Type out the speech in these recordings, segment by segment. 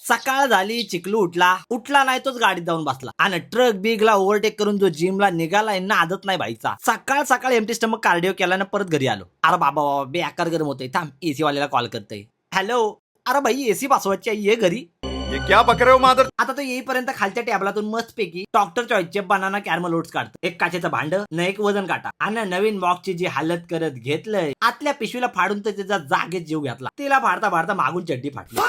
सकाळ झाली, चिकलू उठला नाही तोच गाडीत जाऊन बसला आणि ट्रक बिगला ओव्हरटेक करून जो जिमला निघाला यांना आदत नाही भाईचा. सकाळ एमटी स्टमक कार्डिओ केला ना परत घरी आलो. अरे बाबा बेकार गरम होतंय, थांब एसी वाल्याला कॉल करतोय. हॅलो, अरे भाई एसी बसवायची आहे, ये घरी. ये क्या बक रहे हो मादर. आता तो येईपर्यंत खालच्या टेबलातून मस्त पैकी डॉक्टर चॉईसचे बनाना कॅरमल ओट्स काढतो. एक काचेचं भांड न एक वजन काटा आणि नवीन बॉक्सची जी हालत करत घेतलंय, आतल्या पिशवीला फाडून तर त्याचा जागेत जीव घातला. तिला फाडता मागून चड्डी फाटली.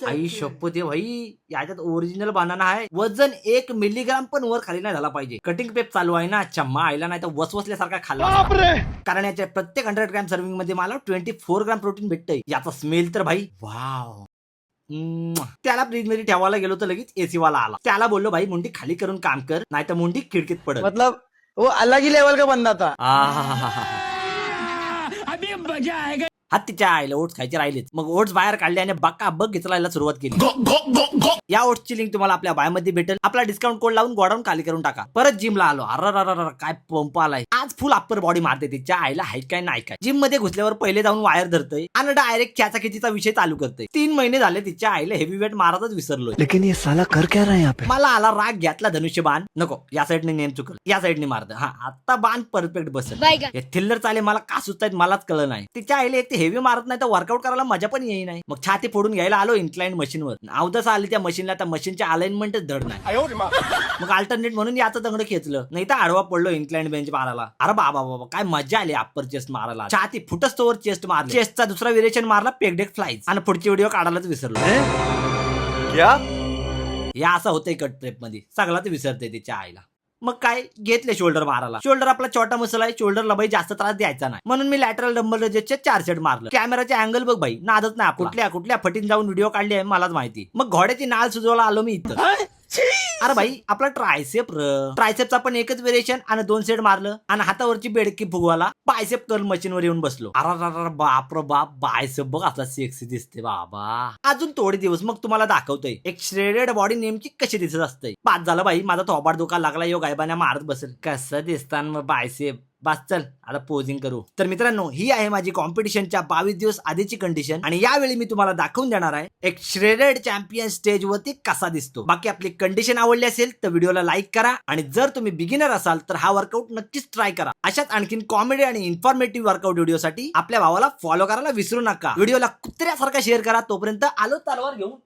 आई शपथ आहे भाई, याच्यात ओरिजिनल बनाना आहे. वजन 1 मिलीग्राम पण वर खाली नाही झाला पाहिजे. कटिंग पेप चालू आहे ना, चम्मा आईला नाही तर वसवसल्यासारखा खाल्ला. कारण याच्या प्रत्येक 100 ग्रॅम सर्विंग मध्ये मला 24 ग्रॅम प्रोटीन भेटतंय. याचा स्मेल तर भाई वाव. त्याला फ्रीज मध्ये ठेवायला गेलो तर लगेच एसी वाला आला. त्याला बोललो भाई मुंडी खाली करून काम कर, नाही तर मुंडी खिडकीत पडत. मतलब वो अलग ही लेवल का बंदा था. अभी मजा आएगा. हत्तीच्या आईला ओट्स खायचे राहिलेच. मग ओट्स बाहेर काढले आणि बक्का बघ घेचलायला सुरुवात केली. या ओट्सची लिंक तुम्हाला आपल्या बायोमध्ये भेटेल. आपला डिस्काउंट कोड लावून गोडाऊन खाली करून टाका. परत जिमला आलो. अर काय पंप आलाय आज. फुल अप्पर बॉडी मारते. तिच्या आईला हाय काय नाही काय. जिम मध्ये घुसल्यावर पहिले जाऊन वायर धरतय आणि डायरेक्ट खेचाखेचीचा विषय चालू करतय. 3 महिने झाले तिच्या आईला हेवी वेट मारतच विसरलोय. लेकिन ये साला कर क्या रहा है यहाँ पे. मला आला राग, घातला धनुष्यबाण. नको, या साईडने नेम चुकल, या साईडने मारत. हा आता बाण परफेक्ट बसेल. हे थिल्लर चाले मला का सुचतायत मलाच कळलं नाही. तिच्या आईला एक ते हेवी मारत नाही तर वर्कआउट करायला मजा पण येई नाही. मग छाती फोडून घ्यायला आलो इन्क्लाइन मशीनवर. अवदस आली त्या मशीनला, त्या मशीनच्या अलाइनमेंटच धड नाही. मग अल्टरनेट म्हणून याचं दंगड खेचलं, नाही तर आडवा पडलो इन्क्लाइन बेंच मारायला. अरे बाबा काय मजा आली अप्पर चेस्ट मारायला. छाती फुटस्तोवर चेस्ट मारला. चेस्टचा दुसरा व्हेरिएशन मारला पेकडेक फ्लाईज. आणि पुढची व्हिडिओ काढायलाच विसरलो. क्या या असं होतंय कट प्रेप मध्ये, सगळा ते विसरते तिच्या आईला. मग काय घेतले शोल्डर मारायला. शोल्डर आपला छोटा मसला आहे, शोल्डरला बाई जास्त त्रास द्यायचा नाही म्हणून मी लॅटरल डंबल रेजेसचे 4 सेट मारलं. कॅमेराचे अँगल बघ बाई, नादच नाही. कुठल्या फटीन जाऊन व्हिडिओ काढली आहे मलाच माहिती. मग घोड्याची नाळ सुजवायला आलो मी इथं. अरे भाई आपला ट्रायसेपचा पण एकच व्हेरिएशन आणि 2 सेट मारलं आणि हातावरची बेडकी फुगवाला बायसेप कर्ल मशीनवर येऊन बसलो. अरे बाप बायसेप बघ असला सेक्सी दिसते बाबा. अजून थोडे दिवस मग तुम्हाला दाखवतोय एक श्रेडेड बॉडी नेमकी कशी दिसत असते. पाच झालं भाई, माझा थोबाड दुखा लागला. यो गायबाने मारत बसेल. कसं दिसतान मग बायसेप. बस चल आता पोजिंग करू. तर मित्रांनो, ही आहे माझी कॉम्पिटिशनच्या 22 दिवस आधीची कंडिशन आणि यावेळी मी तुम्हाला दाखवून देणार आहे एक श्रेडेड चॅम्पियन स्टेज वरती कसा दिसतो. बाकी आपली कंडिशन आवडली असेल तर व्हिडिओला लाईक करा आणि जर तुम्ही बिगिनर असाल तर हा वर्कआउट नक्कीच ट्राय करा. अशाच आणखीन कॉमेडी आणि इन्फॉर्मेटिव्ह वर्कआउट व्हिडिओसाठी आपल्या भावाला फॉलो करायला विसरू नका. व्हिडिओला कुत्र्यासारखा शेअर करा. तोपर्यंत आलो तलवार घेऊन.